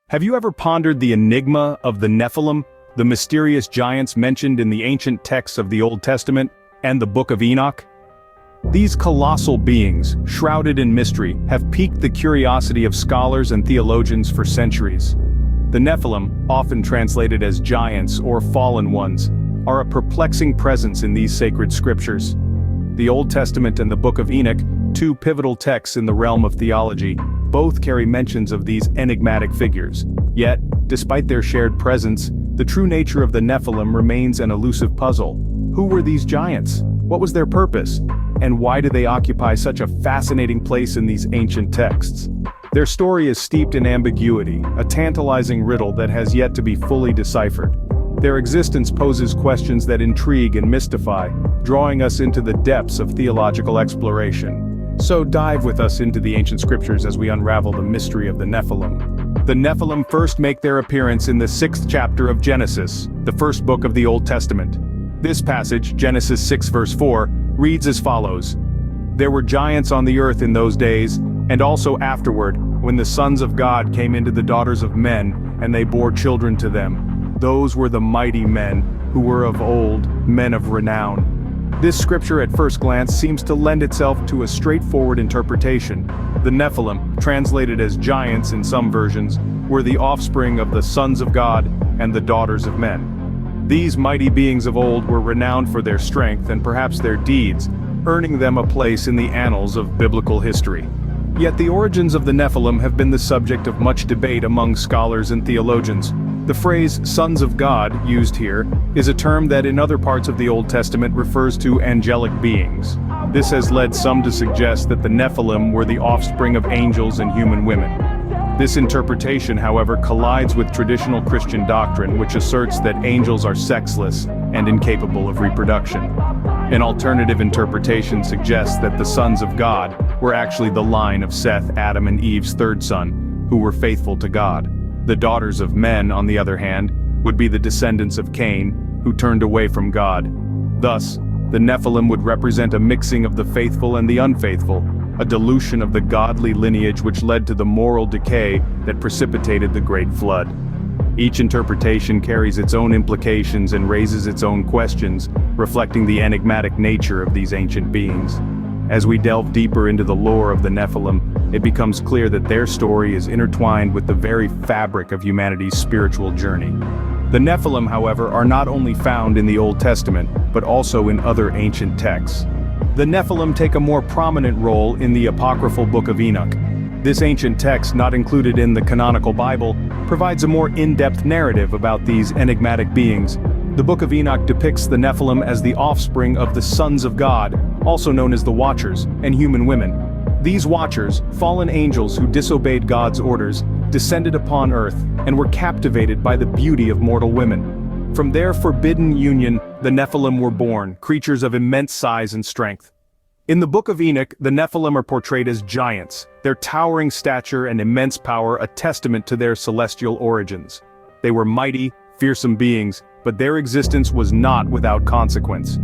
Have you ever pondered the enigma of the Nephilim, the mysterious giants mentioned in the ancient texts of the Old Testament and the Book of Enoch? These colossal beings, shrouded in mystery, have piqued the curiosity of scholars and theologians for centuries. The Nephilim, often translated as giants or fallen ones, are a perplexing presence in these sacred scriptures. The Old Testament and the Book of Enoch, two pivotal texts in the realm of theology, both carry mentions of these enigmatic figures. Yet, despite their shared presence, the true nature of the Nephilim remains an elusive puzzle. Who were these giants? What was their purpose? And why do they occupy such a fascinating place in these ancient texts? Their story is steeped in ambiguity, a tantalizing riddle that has yet to be fully deciphered. Their existence poses questions that intrigue and mystify, drawing us into the depths of theological exploration. So dive with us into the ancient scriptures as we unravel the mystery of the Nephilim. The Nephilim first make their appearance in the 6th chapter of Genesis, the first book of the Old Testament. This passage, Genesis 6 verse 4, reads as follows: "There were giants on the earth in those days, and also afterward, when the sons of God came into the daughters of men, and they bore children to them. Those were the mighty men, who were of old, men of renown." This scripture at first glance seems to lend itself to a straightforward interpretation. The Nephilim, translated as giants in some versions, were the offspring of the sons of God and the daughters of men. These mighty beings of old were renowned for their strength and perhaps their deeds, earning them a place in the annals of biblical history. Yet the origins of the Nephilim have been the subject of much debate among scholars and theologians. The phrase "sons of God" used here is a term that in other parts of the Old Testament refers to angelic beings. This has led some to suggest that the Nephilim were the offspring of angels and human women. This interpretation, however, collides with traditional Christian doctrine, which asserts that angels are sexless and incapable of reproduction. An alternative interpretation suggests that the sons of God were actually the line of Seth, Adam and Eve's third son, who were faithful to God. The daughters of men, on the other hand, would be the descendants of Cain, who turned away from God. Thus, the Nephilim would represent a mixing of the faithful and the unfaithful, a dilution of the godly lineage which led to the moral decay that precipitated the Great Flood. Each interpretation carries its own implications and raises its own questions, reflecting the enigmatic nature of these ancient beings. As we delve deeper into the lore of the Nephilim, it becomes clear that their story is intertwined with the very fabric of humanity's spiritual journey. The Nephilim, however, are not only found in the Old Testament, but also in other ancient texts. The Nephilim take a more prominent role in the apocryphal Book of Enoch. This ancient text, not included in the canonical Bible, provides a more in-depth narrative about these enigmatic beings. The Book of Enoch depicts the Nephilim as the offspring of the sons of God, also known as the Watchers, and human women. These Watchers, fallen angels who disobeyed God's orders, descended upon earth and were captivated by the beauty of mortal women. From their forbidden union, the Nephilim were born, creatures of immense size and strength. In the Book of Enoch, the Nephilim are portrayed as giants, their towering stature and immense power a testament to their celestial origins. They were mighty, fearsome beings, but their existence was not without consequence.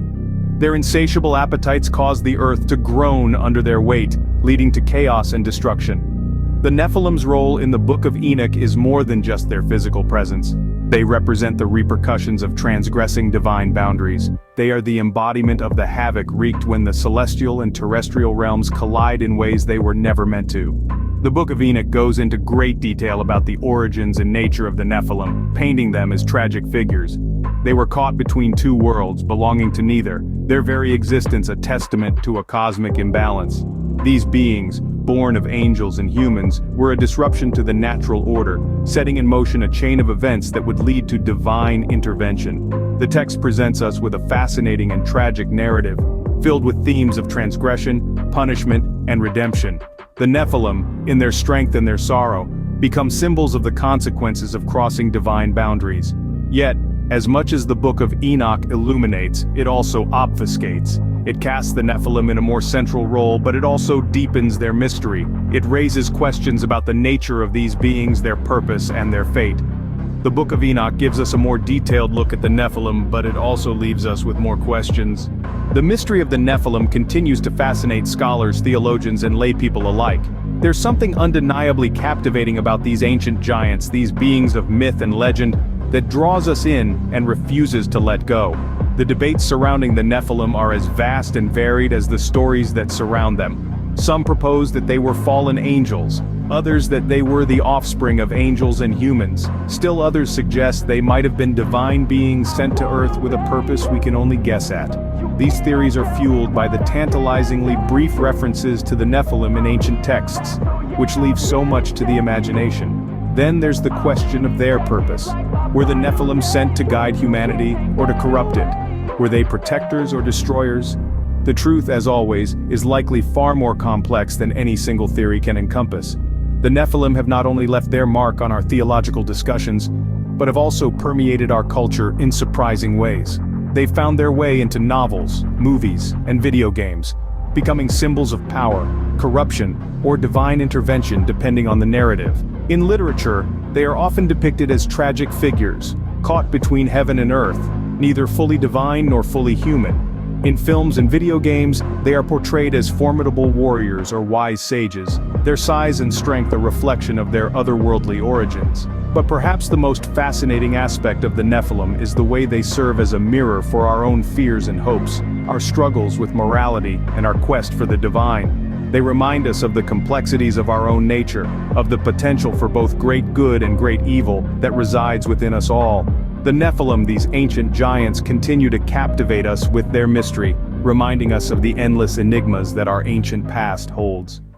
Their insatiable appetites caused the earth to groan under their weight, leading to chaos and destruction. The Nephilim's role in the Book of Enoch is more than just their physical presence. They represent the repercussions of transgressing divine boundaries. They are the embodiment of the havoc wreaked when the celestial and terrestrial realms collide in ways they were never meant to. The Book of Enoch goes into great detail about the origins and nature of the Nephilim, painting them as tragic figures. They were caught between two worlds, belonging to neither, their very existence a testament to a cosmic imbalance. These beings, born of angels and humans, were a disruption to the natural order, setting in motion a chain of events that would lead to divine intervention. The text presents us with a fascinating and tragic narrative, filled with themes of transgression, punishment, and redemption. The Nephilim, in their strength and their sorrow, become symbols of the consequences of crossing divine boundaries. Yet, as much as the Book of Enoch illuminates, it also obfuscates. It casts the Nephilim in a more central role, but it also deepens their mystery. It raises questions about the nature of these beings, their purpose, and their fate. The Book of Enoch gives us a more detailed look at the Nephilim, but it also leaves us with more questions. The mystery of the Nephilim continues to fascinate scholars, theologians, and laypeople alike. There's something undeniably captivating about these ancient giants, these beings of myth and legend, that draws us in and refuses to let go. The debates surrounding the Nephilim are as vast and varied as the stories that surround them. Some propose that they were fallen angels, others that they were the offspring of angels and humans. Still others suggest they might have been divine beings sent to Earth with a purpose we can only guess at. These theories are fueled by the tantalizingly brief references to the Nephilim in ancient texts, which leave so much to the imagination. Then there's the question of their purpose. Were the Nephilim sent to guide humanity or to corrupt it? Were they protectors or destroyers? The truth, as always, is likely far more complex than any single theory can encompass. The Nephilim have not only left their mark on our theological discussions, but have also permeated our culture in surprising ways. They've found their way into novels, movies, and video games, becoming symbols of power, corruption, or divine intervention depending on the narrative. In literature, they are often depicted as tragic figures, caught between heaven and earth, neither fully divine nor fully human. In films and video games, they are portrayed as formidable warriors or wise sages, their size and strength a reflection of their otherworldly origins. But perhaps the most fascinating aspect of the Nephilim is the way they serve as a mirror for our own fears and hopes, our struggles with morality, and our quest for the divine. They remind us of the complexities of our own nature, of the potential for both great good and great evil that resides within us all. The Nephilim, these ancient giants, continue to captivate us with their mystery, reminding us of the endless enigmas that our ancient past holds.